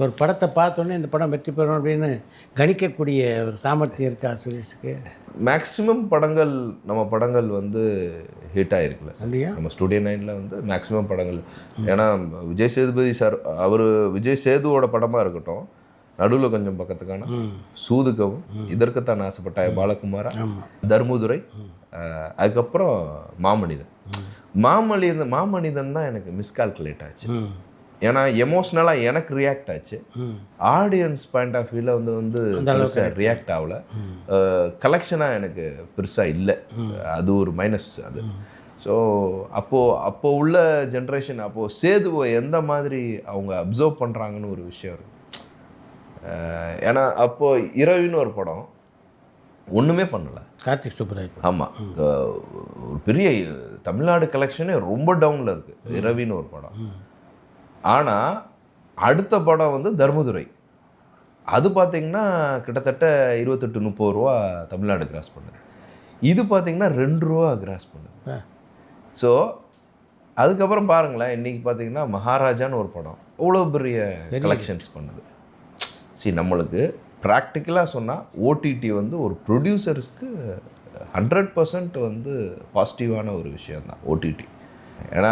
ஒரு படத்தை பார்த்தோன்னே இந்த படம் வெற்றி பெறும் அப்படின்னு கணிக்கக்கூடிய ஒரு சாமர்த்தியம் இருக்கா சுரேஷுக்கு? மேக்ஸிமம் படங்கள் நம்ம படங்கள் வந்து ஹிட் ஆகிருக்குல்ல சார். இல்லையா? நம்ம ஸ்டுடியோ 9ல் வந்து மேக்ஸிமம் படங்கள், ஏன்னா விஜய் சேதுபதி சார் அவர் விஜய் சேதுவோட படமாக இருக்கட்டும், நடுவில் கொஞ்சம் பக்கத்துக்கான சூதுக்கவும், இதற்குத்தான் ஆசைப்பட்டாய பாலகுமாரா, தர்மதுரை, அதுக்கப்புறம் மாமனிதன். மாமனிதன் தான் எனக்கு மிஸ்கால்குலேட் ஆச்சு. ஏன்னா எமோஷ்னலாக எனக்கு ரியாக்ட் ஆச்சு. ஆடியன்ஸ் பாயிண்ட் ஆஃப் வியூவில் வந்து பெருசாக ரியாக்ட் ஆகல. கலெக்ஷனாக எனக்கு பெருசாக இல்லை. அது ஒரு மைனஸ் அது. ஸோ அப்போது உள்ள ஜென்ரேஷன், அப்போது சேதுவை எந்த மாதிரி அவங்க அப்சர்வ் பண்ணுறாங்கன்னு ஒரு விஷயம் இருக்குது. ஏன்னா அப்போது இரவின்னு ஒரு படம் ஒன்றுமே பண்ணலை. கார்த்திக் சுப்ராஜ். ஆமாம், ஒரு பெரிய தமிழ்நாடு கலெக்ஷனே ரொம்ப டவுனில் இருக்குது இரவின்னு ஒரு படம். ஆனால் அடுத்த படம் வந்து தர்மதுரை. அது பார்த்திங்கன்னா கிட்டத்தட்ட 28-30 ரூபா தமிழ்நாடு கிராஸ் பண்ணுது. இது பார்த்திங்கன்னா 2 ரூபா கிராஸ் பண்ணுது. ஸோ அதுக்கப்புறம் பாருங்களேன், இன்றைக்கி பார்த்திங்கன்னா மகாராஜான்னு ஒரு படம் அவ்வளோ பெரிய கலெக்ஷன்ஸ் பண்ணுது. நம்மளுக்கு ப்ராக்டிக்கலாக சொன்னால் ஓடிடி வந்து ஒரு ப்ரொடியூசர்ஸ்க்கு 100% வந்து பாசிட்டிவான ஒரு விஷயந்தான் ஓடிடி. ஏன்னா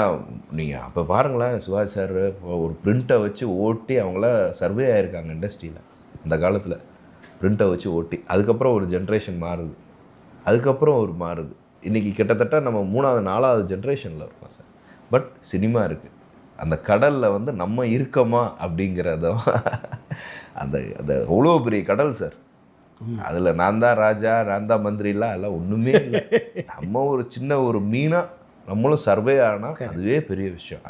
நீங்கள் அப்போ பாருங்களேன், சிவாஜி சார் ஒரு பிரிண்ட்டை வச்சு ஓட்டி அவங்கள சர்வே ஆகிருக்காங்க இண்டஸ்ட்ரியில். அந்த காலத்தில் பிரிண்ட்டை வச்சு ஓட்டி, அதுக்கப்புறம் ஒரு ஜென்ரேஷன் மாறுது, அதுக்கப்புறம் ஒரு மாறுது. இன்றைக்கி கிட்டத்தட்ட நம்ம 3வது 4வது ஜென்ரேஷனில் இருக்கோம் சார். பட் சினிமா இருக்குது. அந்த கடலில் வந்து நம்ம இருக்கோமா அப்படிங்கிறதும் அந்த அந்த அவ்வளோ பெரிய கடல் சார். அதில் நான் தான் ராஜா, நான் தான் மந்திரிலாம் எல்லாம் ஒன்றுமே இல்லை. நம்ம ஒரு சின்ன ஒரு மீனாக நம்மளும் சர்வே ஆனால் அதுவே பெரிய விஷயம்.